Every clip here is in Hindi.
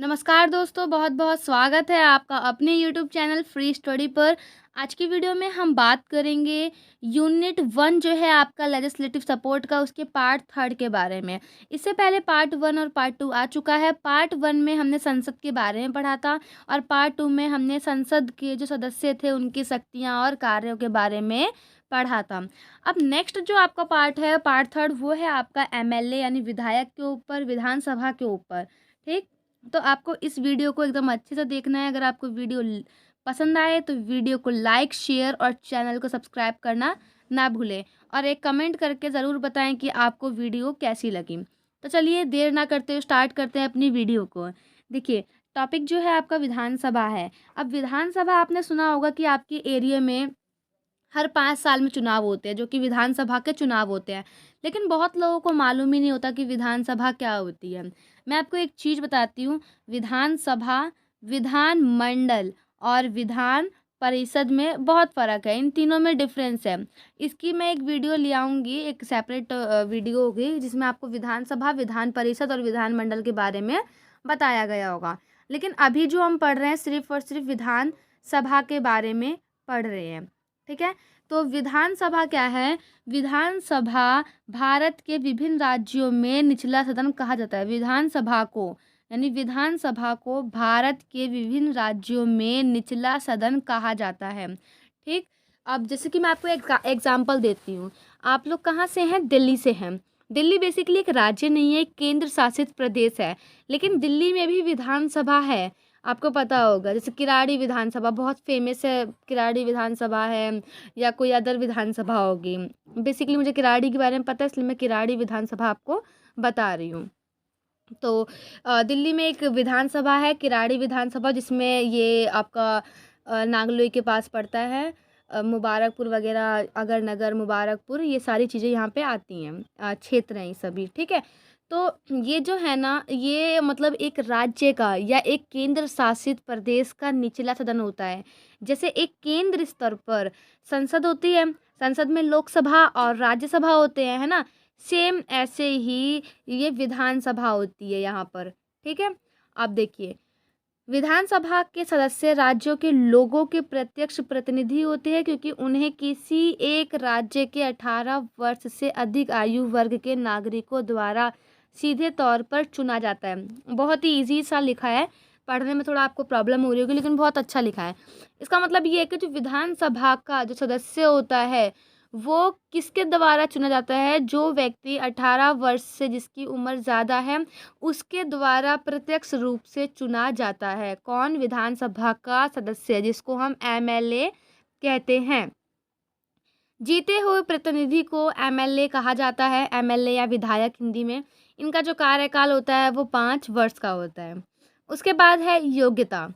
नमस्कार दोस्तों, बहुत बहुत स्वागत है आपका अपने यूट्यूब चैनल फ्री स्टडी पर। आज की वीडियो में हम बात करेंगे यूनिट 1 जो है आपका लेजिस्लेटिव सपोर्ट का, उसके पार्ट 3 के बारे में। इससे पहले पार्ट 1 और पार्ट 2 आ चुका है। पार्ट 1 में हमने संसद के बारे में पढ़ा था और पार्ट 2 में हमने संसद के जो सदस्य थे उनकी शक्तियाँ और कार्यों के बारे में पढ़ा था। अब नेक्स्ट जो आपका पार्ट है, पार्ट 3, वो है आपका एमएलए यानी विधायक के ऊपर, विधानसभा के ऊपर। ठीक, तो आपको इस वीडियो को एकदम अच्छे से देखना है। अगर आपको वीडियो पसंद आए तो वीडियो को लाइक, शेयर और चैनल को सब्सक्राइब करना ना भूलें और एक कमेंट करके ज़रूर बताएं कि आपको वीडियो कैसी लगी। तो चलिए देर ना करते हुए स्टार्ट करते हैं अपनी वीडियो को। देखिए, टॉपिक जो है आपका विधानसभा है। अब विधानसभा आपने सुना होगा कि आपके एरिया में हर 5 साल में चुनाव होते हैं, जो कि विधानसभा के चुनाव होते हैं। लेकिन बहुत लोगों को मालूम ही नहीं होता कि विधानसभा क्या होती है। मैं आपको एक चीज़ बताती हूँ। विधानसभा, विधानमंडल और विधान परिषद में बहुत फ़र्क है। इन तीनों में डिफरेंस है। इसकी मैं एक वीडियो ले आऊँगी, एक सेपरेट वीडियो होगी जिसमें आपको विधानसभा, विधान परिषद और विधानमंडल के बारे में बताया गया होगा। लेकिन अभी जो हम पढ़ रहे हैं सिर्फ़ और सिर्फ विधानसभा के बारे में पढ़ रहे हैं। ठीक है, तो विधानसभा क्या है? विधानसभा भारत के विभिन्न राज्यों में निचला सदन कहा जाता है। विधानसभा को यानी विधानसभा को भारत के विभिन्न राज्यों में निचला सदन कहा जाता है। ठीक, अब जैसे कि मैं आपको एक एग्जाम्पल देती हूँ। आप लोग कहाँ से हैं? दिल्ली से हैं। दिल्ली बेसिकली एक राज्य नहीं है, एक केंद्र शासित प्रदेश है। लेकिन दिल्ली में भी विधानसभा है। आपको पता होगा, जैसे किराड़ी विधानसभा बहुत फेमस है। किराड़ी विधानसभा है या कोई अदर विधानसभा होगी। बेसिकली मुझे किराड़ी के बारे में पता है, इसलिए मैं किराड़ी विधानसभा आपको बता रही हूँ। तो दिल्ली में एक विधानसभा है किराड़ी विधानसभा, जिसमें ये आपका नागलोई के पास पड़ता है। मुबारकपुर वगैरह, अगर नगर, मुबारकपुर, ये सारी चीज़ें यहाँ पे आती हैं। क्षेत्र हैं ये सभी। ठीक है, तो ये जो है ना, ये मतलब एक राज्य का या एक केंद्र शासित प्रदेश का निचला सदन होता है। जैसे एक केंद्र स्तर पर संसद होती है, संसद में लोकसभा और राज्यसभा होते हैं, है ना। सेम ऐसे ही ये विधानसभा होती है यहाँ पर। ठीक है, अब देखिए, विधानसभा के सदस्य राज्यों के लोगों के प्रत्यक्ष प्रतिनिधि होते हैं, क्योंकि उन्हें किसी एक राज्य के 18 वर्ष से अधिक आयु वर्ग के नागरिकों द्वारा सीधे तौर पर चुना जाता है। बहुत ही इजी सा लिखा है, पढ़ने में थोड़ा आपको प्रॉब्लम हो रही होगी, लेकिन बहुत अच्छा लिखा है। इसका मतलब ये है कि जो विधानसभा का जो सदस्य होता है वो किसके द्वारा चुना जाता है? जो व्यक्ति 18 वर्ष से जिसकी उम्र ज़्यादा है उसके द्वारा प्रत्यक्ष रूप से चुना जाता है। कौन? विधानसभा का सदस्य, जिसको हम एमएलए कहते हैं। जीते हुए प्रतिनिधि को एमएलए कहा जाता है, एमएलए या विधायक हिंदी में। इनका जो कार्यकाल होता है वो 5 वर्ष का होता है। उसके बाद है योग्यता।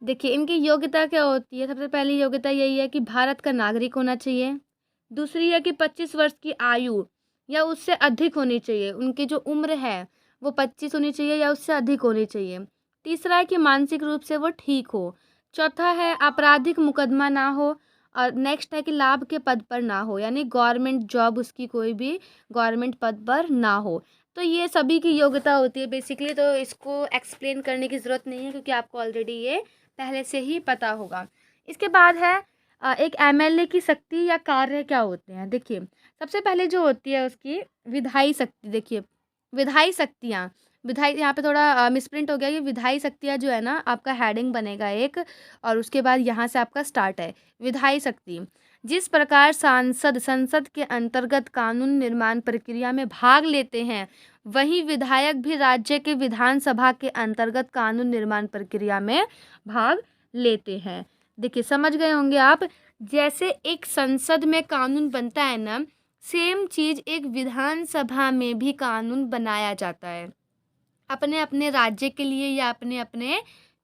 देखिए, इनकी योग्यता क्या होती है? सबसे पहली योग्यता यही है कि भारत का नागरिक होना चाहिए। दूसरी है कि 25 वर्ष की आयु या उससे अधिक होनी चाहिए। उनकी जो उम्र है वो 25 होनी चाहिए या उससे अधिक होनी चाहिए। तीसरा है कि मानसिक रूप से वो ठीक हो। चौथा है आपराधिक मुकदमा ना हो। और नेक्स्ट है कि लाभ के पद पर ना हो, यानी गवर्नमेंट जॉब उसकी कोई भी गवर्नमेंट पद पर ना हो। तो ये सभी की योग्यता होती है बेसिकली, तो इसको एक्सप्लेन करने की ज़रूरत नहीं है क्योंकि आपको ऑलरेडी ये पहले से ही पता होगा। इसके बाद है एक एमएलए की शक्ति या कार्य क्या होते हैं। देखिए, सबसे पहले जो होती है उसकी विधायी शक्ति। देखिए, विधायी शक्तियाँ, विधायी, यहाँ पे थोड़ा मिसप्रिंट हो गया। ये विधायी शक्तियाँ जो है ना, आपका हेडिंग बनेगा एक, और उसके बाद यहाँ से आपका स्टार्ट है विधायी शक्ति। जिस प्रकार सांसद संसद के अंतर्गत कानून निर्माण प्रक्रिया में भाग लेते हैं, वहीं विधायक भी राज्य के विधानसभा के अंतर्गत कानून निर्माण प्रक्रिया में भाग लेते हैं। देखिए, समझ गए होंगे आप। जैसे एक संसद में कानून बनता है ना, सेम चीज़ एक विधानसभा में भी कानून बनाया जाता है, अपने अपने राज्य के लिए या अपने अपने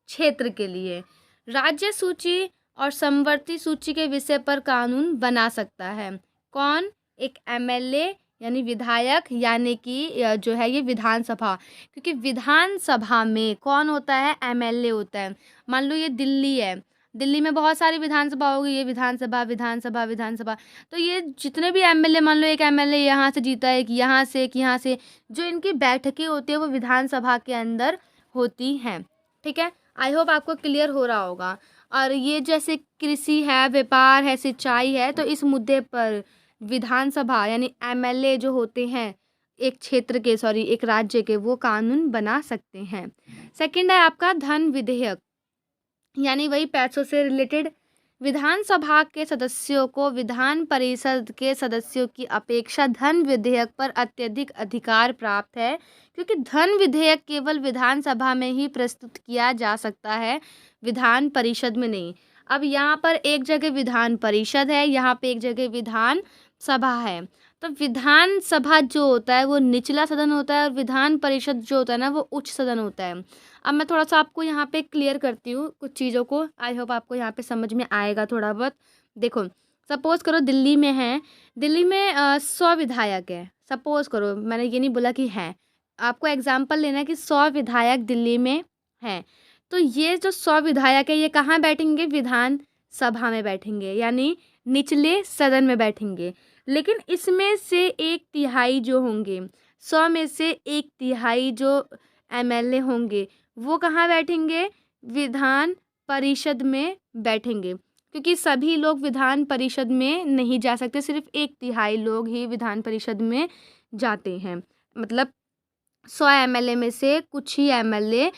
क्षेत्र के लिए। राज्य सूची और समवर्ती सूची के विषय पर कानून बना सकता है। कौन? एक एमएलए यानी विधायक, यानी कि जो है ये विधानसभा। क्योंकि विधानसभा में कौन होता है? एमएलए होता है। मान लो ये दिल्ली है, दिल्ली में बहुत सारी विधानसभा होगी, ये विधानसभा विधानसभा विधानसभा। तो ये जितने भी एमएलए, मान लो एक एमएलए यहाँ से जीता है, एक यहाँ से, एक यहाँ से, जो इनकी बैठकें होती है वो विधानसभा के अंदर होती हैं। ठीक है, आई होप आपको क्लियर हो रहा होगा। और ये जैसे कृषि है, व्यापार है, सिंचाई है, तो इस मुद्दे पर विधानसभा यानी एमएलए जो होते हैं एक क्षेत्र के, सॉरी एक राज्य के, वो कानून बना सकते हैं। सेकंड है आपका धन विधेयक, यानी वही पैसों से रिलेटेड। विधानसभा के सदस्यों को विधान परिषद के सदस्यों की अपेक्षा धन विधेयक पर अत्यधिक अधिकार प्राप्त है, क्योंकि धन विधेयक केवल विधानसभा में ही प्रस्तुत किया जा सकता है, विधान परिषद में नहीं। अब यहाँ पर एक जगह विधान परिषद है, यहाँ पे एक जगह विधान सभा है। तो विधान सभा जो होता है वो निचला सदन होता है, और विधान परिषद जो होता है ना वो उच्च सदन होता है। अब मैं थोड़ा सा आपको यहाँ पे क्लियर करती हूँ कुछ चीज़ों को, आई होप आपको यहाँ पे समझ में आएगा थोड़ा बहुत। देखो, सपोज़ करो दिल्ली में है, दिल्ली में 100 विधायक है, सपोज़ करो, मैंने ये नहीं बोला कि हैं, आपको एग्जाम्पल लेना है कि 100 विधायक दिल्ली में हैं। तो ये जो 100 विधायक है ये कहाँ बैठेंगे? विधान सभा में बैठेंगे, यानी निचले सदन में बैठेंगे। लेकिन इसमें से 1/3 जो होंगे, 100 में से 1/3 जो एमएलए होंगे वो कहाँ बैठेंगे? विधान परिषद में बैठेंगे, क्योंकि सभी लोग विधान परिषद में नहीं जा सकते, सिर्फ 1/3 लोग ही विधान परिषद में जाते हैं। मतलब 100 एमएलए में से कुछ ही एमएलए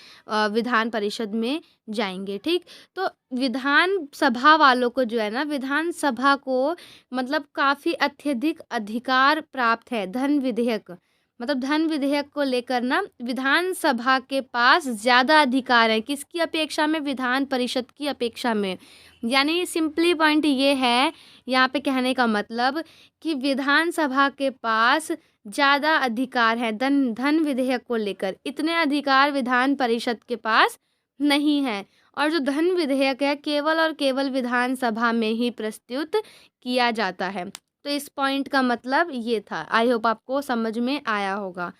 विधान परिषद में जाएंगे। ठीक, तो विधान सभा वालों को जो है ना, विधान सभा को मतलब काफ़ी अत्यधिक अधिकार प्राप्त है धन विधेयक, मतलब धन विधेयक को लेकर ना विधान सभा के पास ज़्यादा अधिकार है, किसकी अपेक्षा में? विधान परिषद की अपेक्षा में। यानी सिंपली पॉइंट ये है यहाँ पे कहने का मतलब कि विधान सभा के पास ज़्यादा अधिकार है धन धन विधेयक को लेकर, इतने अधिकार विधान परिषद के पास नहीं है। और जो धन विधेयक है केवल और केवल विधान सभा में ही प्रस्तुत किया जाता है। तो इस पॉइंट का मतलब ये था, आई होप आपको समझ में आया होगा।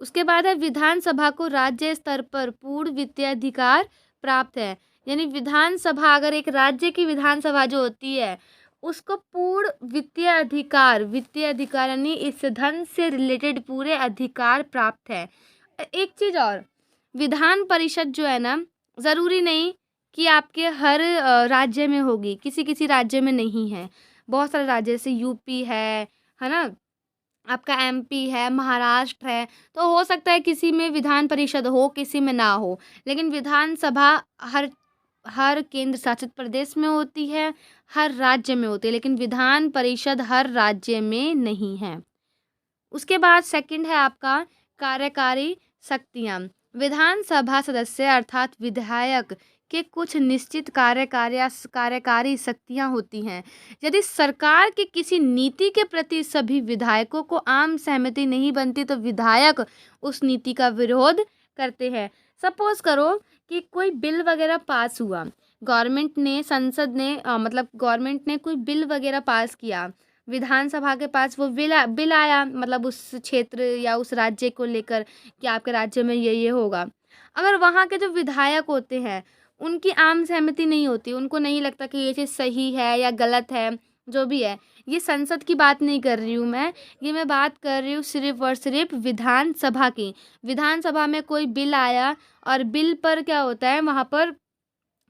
उसके बाद है विधानसभा को राज्य स्तर पर पूर्ण वित्तीय अधिकार प्राप्त है, यानी विधानसभा, अगर एक राज्य की विधानसभा जो होती है उसको पूर्ण वित्तीय अधिकार यानी इस धन से रिलेटेड पूरे अधिकार प्राप्त है। एक चीज़ और, विधान परिषद जो है ना, ज़रूरी नहीं कि आपके हर राज्य में होगी, किसी किसी राज्य में नहीं है। बहुत सारे राज्य जैसे यूपी है ना, आपका एमपी है, महाराष्ट्र है, तो हो सकता है किसी में विधान परिषद हो, किसी में ना हो। लेकिन विधानसभा हर हर केंद्र शासित प्रदेश में होती है, हर राज्य में होती है, लेकिन विधान परिषद हर राज्य में नहीं है। उसके बाद सेकंड है आपका कार्यकारी शक्तियाँ। विधानसभा सदस्य अर्थात विधायक के कुछ निश्चित कार्यकारी शक्तियाँ होती हैं। यदि सरकार की किसी नीति के प्रति सभी विधायकों को आम सहमति नहीं बनती तो विधायक उस नीति का विरोध करते हैं। सपोज करो कि कोई बिल वगैरह पास हुआ, गवर्नमेंट ने, संसद ने मतलब गवर्नमेंट ने कोई बिल वगैरह पास किया, विधानसभा के पास वो बिल आया, मतलब उस क्षेत्र या उस राज्य को लेकर कि आपके राज्य में ये होगा। अगर वहाँ के जो विधायक होते हैं उनकी आम सहमति नहीं होती, उनको नहीं लगता कि ये चीज़ सही है या गलत है, जो भी है, ये संसद की बात नहीं कर रही हूँ मैं, ये मैं बात कर रही हूँ सिर्फ और सिर्फ विधानसभा की। विधानसभा में कोई बिल आया और बिल पर क्या होता है वहाँ पर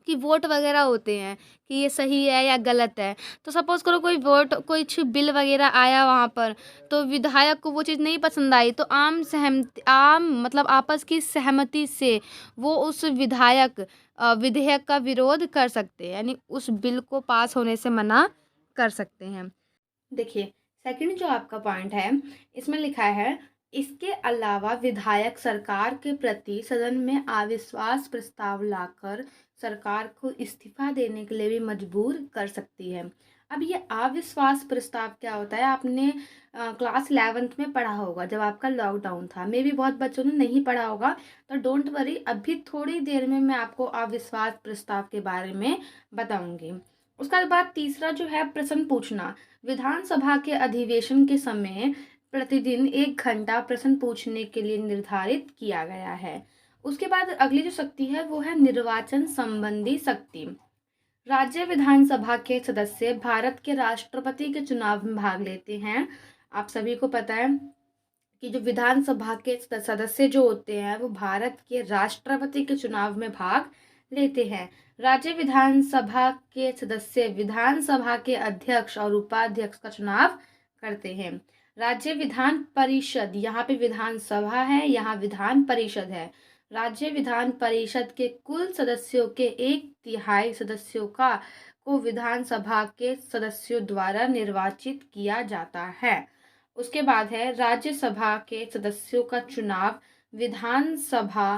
कि वोट वगैरह होते हैं कि ये सही है या गलत है। तो सपोज़ करो कोई कुछ बिल वगैरह आया वहाँ पर, तो विधायक को वो चीज़ नहीं पसंद आई, तो आम मतलब आपस की सहमति से वो उस विधेयक का विरोध कर सकते हैं, यानी उस बिल को पास होने से मना कर सकते हैं। देखिए, सेकंड जो आपका पॉइंट है इसमें लिखा है, इसके अलावा विधायक सरकार के प्रति सदन में अविश्वास प्रस्ताव लाकर सरकार को इस्तीफा देने के लिए भी मजबूर कर सकती है। अब ये अविश्वास प्रस्ताव क्या होता है, आपने क्लास 11th में पढ़ा होगा जब आपका लॉकडाउन था, मे भी बहुत बच्चों ने नहीं पढ़ा होगा, तो डोंट वरी, अभी थोड़ी देर में मैं आपको अविश्वास प्रस्ताव के बारे में बताऊंगी। उसके बाद तीसरा जो है प्रश्न पूछना। विधानसभा के अधिवेशन के समय प्रतिदिन 1 घंटा प्रश्न पूछने के लिए निर्धारित किया गया है। उसके बाद अगली जो शक्ति है वो है निर्वाचन संबंधी शक्ति। राज्य विधानसभा के सदस्य भारत के राष्ट्रपति के चुनाव में भाग लेते हैं। आप सभी को पता है कि जो विधानसभा के सदस्य जो होते हैं वो भारत के राष्ट्रपति के चुनाव में भाग लेते हैं। राज्य विधानसभा के सदस्य विधानसभा के अध्यक्ष और उपाध्यक्ष का चुनाव करते हैं। राज्य विधान परिषद, यहाँ पे विधानसभा है, यहाँ विधान परिषद है। राज्य विधान परिषद के कुल सदस्यों के 1/3 सदस्यों को विधानसभा के सदस्यों द्वारा निर्वाचित किया जाता है। उसके बाद है राज्यसभा के सदस्यों का चुनाव विधानसभा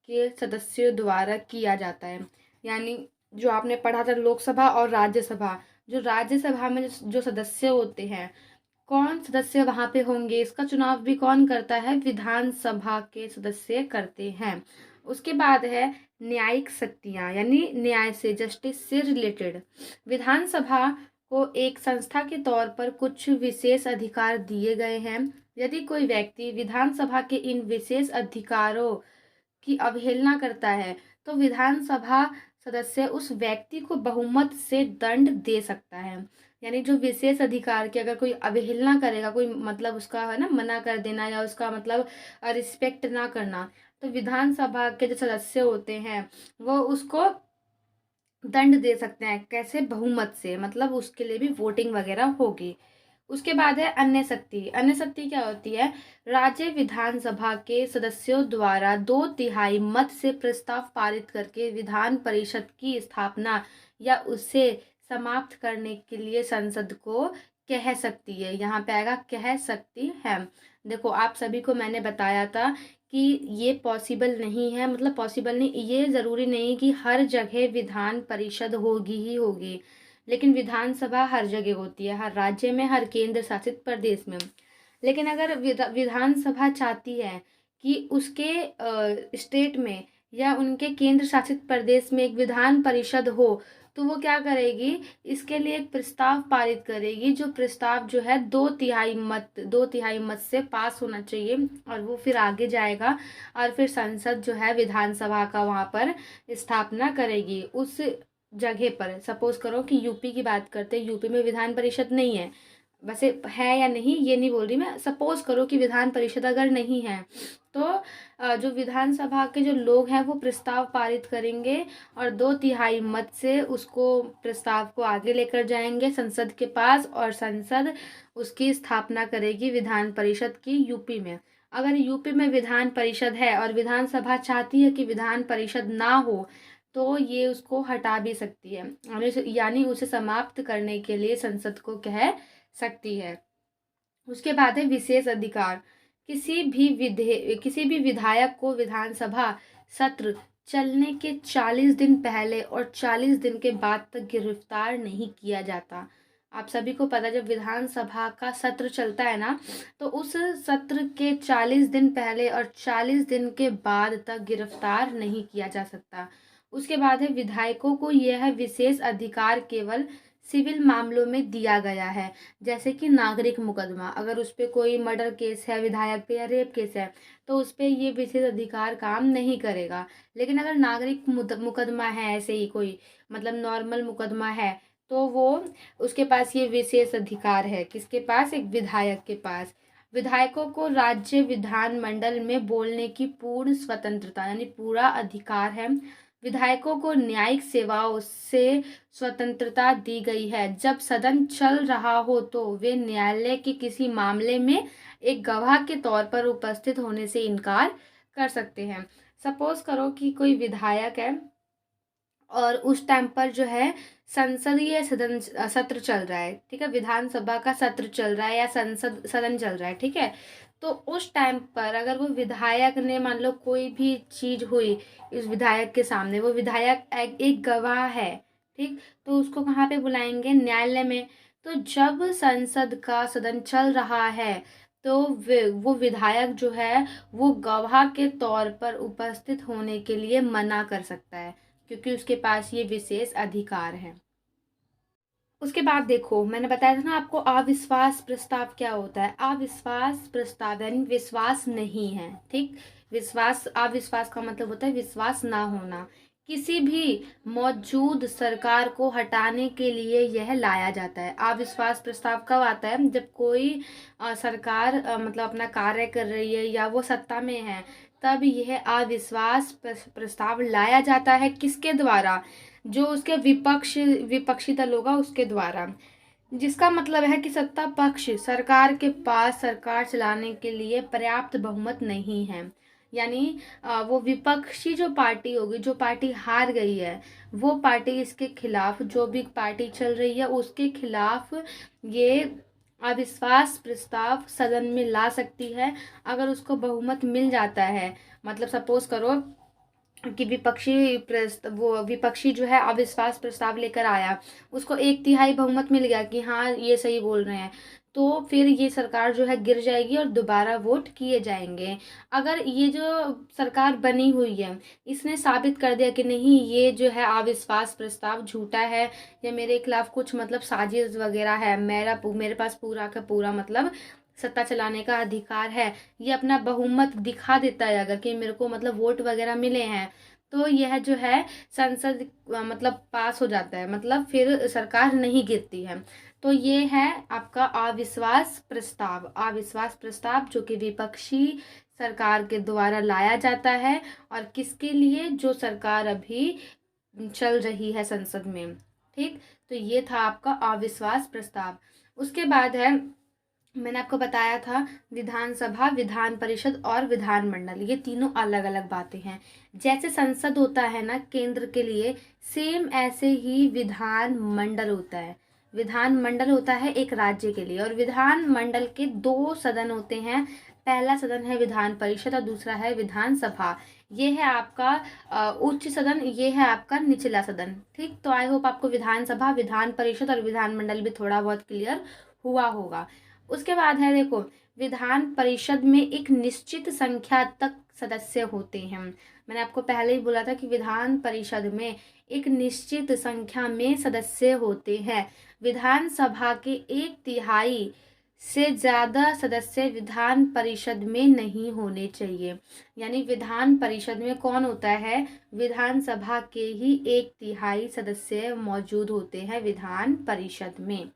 के सदस्यों द्वारा किया जाता है। यानी जो आपने पढ़ा था लोकसभा और राज्यसभा, जो राज्यसभा में जो सदस्य होते हैं, कौन सदस्य वहाँ पे होंगे, इसका चुनाव भी कौन करता है, विधानसभा के सदस्य करते हैं। उसके बाद है न्यायिक शक्तियाँ, यानी न्याय से, जस्टिस से रिलेटेड। विधानसभा को एक संस्था के तौर पर कुछ विशेष अधिकार दिए गए हैं। यदि कोई व्यक्ति विधानसभा के इन विशेष अधिकारों की अवहेलना करता है तो विधानसभा सदस्य उस व्यक्ति को बहुमत से दंड दे सकता है। यानी जो विशेष अधिकार की अगर कोई अवहेलना करेगा, कोई मतलब उसका है ना मना कर देना या उसका मतलब रिस्पेक्ट ना करना, तो विधानसभा के जो सदस्य होते हैं वो उसको दंड दे सकते हैं। कैसे? बहुमत से, मतलब उसके लिए भी वोटिंग वगैरह होगी। उसके बाद है अन्य शक्ति। अन्य शक्ति क्या होती है? राज्य विधानसभा के सदस्यों द्वारा 2/3 मत से प्रस्ताव पारित करके विधान परिषद की स्थापना या उसे समाप्त करने के लिए संसद को कह सकती है। यहाँ पे आएगा कह सकती है। देखो आप सभी को मैंने बताया था कि ये पॉसिबल नहीं है, मतलब पॉसिबल नहीं, ये ज़रूरी नहीं कि हर जगह विधान परिषद होगी ही होगी, लेकिन विधानसभा हर जगह होती है, हर राज्य में, हर केंद्र शासित प्रदेश में। लेकिन अगर विधानसभा चाहती है कि उसके स्टेट में या उनके केंद्र शासित प्रदेश में एक विधान परिषद हो, तो वो क्या करेगी? इसके लिए एक प्रस्ताव पारित करेगी, जो प्रस्ताव जो है 2/3 मत से पास होना चाहिए, और वो फिर आगे जाएगा और फिर संसद जो है विधानसभा का वहाँ पर स्थापना करेगी उस जगह पर। सपोज करो कि यूपी की बात करते हैं, यूपी में विधान परिषद नहीं है, वैसे है या नहीं ये नहीं बोल रही मैं, सपोज करो कि विधान परिषद अगर नहीं है तो जो विधानसभा के जो लोग हैं वो प्रस्ताव पारित करेंगे और 2/3 मत से उसको प्रस्ताव को आगे लेकर जाएंगे संसद के पास, और संसद उसकी स्थापना करेगी विधान परिषद की यूपी में। अगर यूपी में विधान परिषद है और विधानसभा चाहती है कि विधान परिषद ना हो, तो ये उसको हटा भी सकती है, यानी उसे समाप्त करने के लिए संसद को कह सकती है। उसके बाद है विशेष अधिकार। किसी भी विधायक को विधानसभा सत्र चलने के 40 दिन पहले और 40 दिन के बाद तक गिरफ्तार नहीं किया जाता। आप सभी को पता है जब विधानसभा का सत्र चलता है ना, तो उस सत्र के 40 दिन पहले और 40 दिन के बाद तक गिरफ्तार नहीं किया जा सकता। उसके बाद है विधायकों को यह विशेष अधिकार केवल सिविल मामलों में दिया गया है, जैसे कि नागरिक मुकदमा, अगर उस पर कोई मर्डर केस है विधायक पे या रेप केस है तो उस पर ये विशेष अधिकार काम नहीं करेगा। लेकिन अगर नागरिक मुकदमा है, ऐसे ही कोई मतलब नॉर्मल मुकदमा है, तो वो उसके पास ये विशेष अधिकार है। किसके पास? एक विधायक के पास। विधायकों को राज्य विधानमंडल में बोलने की पूर्ण स्वतंत्रता, यानी पूरा अधिकार है। विधायकों को न्यायिक सेवाओं से स्वतंत्रता दी गई है। जब सदन चल रहा हो तो वे न्यायालय के किसी मामले में एक गवाह के तौर पर उपस्थित होने से इनकार कर सकते हैं। सपोज करो कि कोई विधायक है और उस टाइम पर जो है संसदीय सत्र चल रहा है, ठीक है, विधानसभा का सत्र चल रहा है या सदन चल रहा है, ठीक है, तो उस टाइम पर अगर वो विधायक ने मान लो कोई भी चीज हुई इस विधायक के सामने, वो विधायक एक गवाह है, ठीक, तो उसको कहाँ पे बुलाएंगे? न्यायालय में। तो जब संसद का सदन चल रहा है तो वो विधायक जो है वो गवाह के तौर पर उपस्थित होने के लिए मना कर सकता है, क्योंकि उसके पास ये विशेष अधिकार है। उसके बाद देखो मैंने बताया था ना आपको अविश्वास प्रस्ताव क्या होता है। अविश्वास प्रस्ताव यानी विश्वास नहीं है, ठीक, अविश्वास का मतलब होता है विश्वास ना होना। किसी भी मौजूद सरकार को हटाने के लिए यह लाया जाता है। अविश्वास प्रस्ताव कब आता है? जब कोई सरकार मतलब अपना कार्य कर रही है या वो सत्ता में है, तब यह अविश्वास प्रस्ताव लाया जाता है। किसके द्वारा? जो उसके विपक्षी दल होगा उसके द्वारा। जिसका मतलब है कि सत्ता पक्ष सरकार के पास सरकार चलाने के लिए पर्याप्त बहुमत नहीं है। यानी वो विपक्षी जो पार्टी होगी, जो पार्टी हार गई है, वो पार्टी इसके खिलाफ, जो भी पार्टी चल रही है उसके खिलाफ ये अविश्वास प्रस्ताव सदन में ला सकती है। अगर उसको बहुमत मिल जाता है, मतलब सपोज करो कि विपक्षी जो है अविश्वास प्रस्ताव लेकर आया, उसको 1/3 बहुमत मिल गया कि हाँ ये सही बोल रहे हैं, तो फिर ये सरकार जो है गिर जाएगी और दोबारा वोट किए जाएंगे। अगर ये जो सरकार बनी हुई है इसने साबित कर दिया कि नहीं ये जो है अविश्वास प्रस्ताव झूठा है या मेरे खिलाफ कुछ मतलब साजिश वगैरह है, मेरे पास पूरा का पूरा मतलब सत्ता चलाने का अधिकार है, ये अपना बहुमत दिखा देता है अगर कि मेरे को मतलब वोट वगैरह मिले हैं, तो यह जो है संसद मतलब पास हो जाता है, मतलब फिर सरकार नहीं गिरती है। तो ये है आपका अविश्वास प्रस्ताव। अविश्वास प्रस्ताव जो कि विपक्षी सरकार के द्वारा लाया जाता है, और किसके लिए? जो सरकार अभी चल रही है संसद में। ठीक, तो ये था आपका अविश्वास प्रस्ताव। उसके बाद है, मैंने आपको बताया था विधानसभा, विधान परिषद और विधानमंडल, ये तीनों अलग अलग बातें हैं। जैसे संसद होता है ना केंद्र के लिए, सेम ऐसे ही विधानमंडल होता है। विधानमंडल होता है एक राज्य के लिए, और विधानमंडल के 2 सदन होते हैं। पहला सदन है विधान परिषद और दूसरा है विधानसभा। ये है आपका उच्च सदन, ये है आपका निचला सदन। ठीक, तो आई होप आपको विधानसभा, विधान परिषद और विधानमंडल भी थोड़ा बहुत क्लियर हुआ होगा। उसके बाद है देखो, विधान परिषद में एक निश्चित संख्या तक सदस्य होते हैं। मैंने आपको पहले ही बोला था कि विधान परिषद में एक निश्चित संख्या में सदस्य होते हैं। विधानसभा के 1/3 से ज़्यादा सदस्य विधान परिषद में नहीं होने चाहिए। यानी विधान परिषद में कौन होता है? विधानसभा के ही 1/3 सदस्य मौजूद होते हैं विधान परिषद में।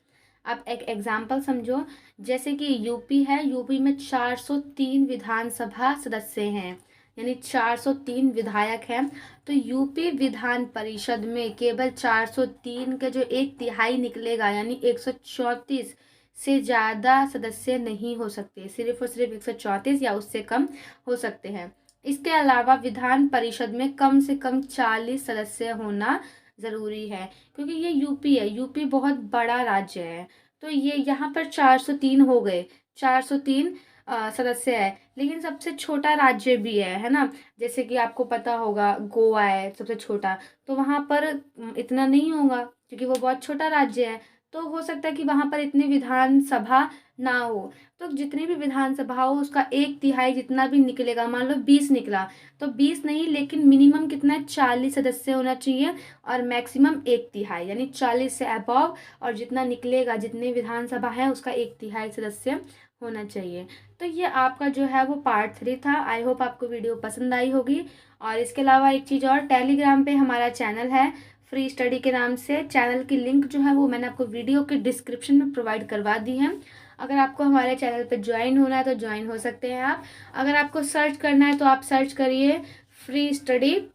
अब एक एग्जाम्पल समझो, जैसे कि यूपी है, यूपी में 403 विधानसभा सदस्य हैं, यानी 403 विधायक हैं। तो यूपी विधान परिषद में केवल 403 का जो 1/3 निकलेगा, यानी 134 से ज़्यादा सदस्य नहीं हो सकते, सिर्फ और सिर्फ 134 या उससे कम हो सकते हैं। इसके अलावा विधान परिषद में कम से कम 40 सदस्य होना ज़रूरी है, क्योंकि ये यूपी है, यूपी बहुत बड़ा राज्य है। तो ये यहाँ पर 403 हो गए, 403 सदस्य है, लेकिन सबसे छोटा राज्य भी है ना। जैसे कि आपको पता होगा गोवा है सबसे छोटा, तो वहाँ पर इतना नहीं होगा क्योंकि वो बहुत छोटा राज्य है। तो हो सकता है कि वहाँ पर इतनी विधानसभा ना हो, तो जितनी भी विधानसभा हो उसका 1/3 जितना भी निकलेगा, मान लो 20 निकला, तो 20 नहीं लेकिन मिनिमम कितना है, 40 सदस्य होना चाहिए, और मैक्सिमम 1/3 यानी 40 से अबव, और जितना निकलेगा, जितने विधानसभा है उसका 1/3 सदस्य होना चाहिए। तो ये आपका जो है वो पार्ट 3 था। आई होप आपको वीडियो पसंद आई होगी। और इसके अलावा एक चीज़ और, टेलीग्राम पे हमारा चैनल है फ्री स्टडी के नाम से। चैनल की लिंक जो है वो मैंने आपको वीडियो के डिस्क्रिप्शन में प्रोवाइड करवा दी है। अगर आपको हमारे चैनल पे ज्वाइन होना है तो ज्वाइन हो सकते हैं आप। अगर आपको सर्च करना है तो आप सर्च करिए फ्री स्टडी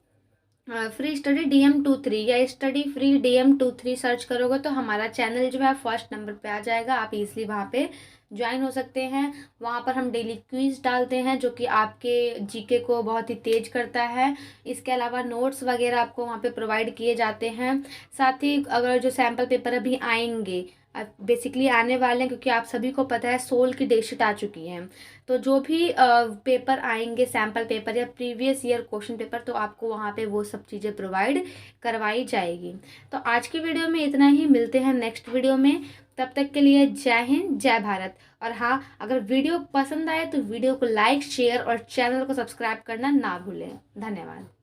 DM23 या स्टडी फ्री DM23 सर्च करोगे तो हमारा चैनल जो है फर्स्ट नंबर पे आ जाएगा। आप इजीली वहाँ पे ज्वाइन हो सकते हैं। वहाँ पर हम डेली क्विज डालते हैं जो कि आपके जीके को बहुत ही तेज करता है। इसके अलावा नोट्स वगैरह आपको वहाँ पे प्रोवाइड किए जाते हैं। साथ ही अगर जो सैम्पल पेपर अभी आएंगे, बेसिकली आने वाले हैं, क्योंकि आप सभी को पता है 16 की डेटशीट आ चुकी है, तो जो भी पेपर आएंगे सैम्पल पेपर या प्रीवियस ईयर क्वेश्चन पेपर, तो आपको वहाँ पे वो सब चीज़ें प्रोवाइड करवाई जाएगी। तो आज की वीडियो में इतना ही, मिलते हैं नेक्स्ट वीडियो में। तब तक के लिए जय हिंद, जय भारत। और हाँ, अगर वीडियो पसंद आए तो वीडियो को लाइक, शेयर और चैनल को सब्सक्राइब करना ना भूलें। धन्यवाद।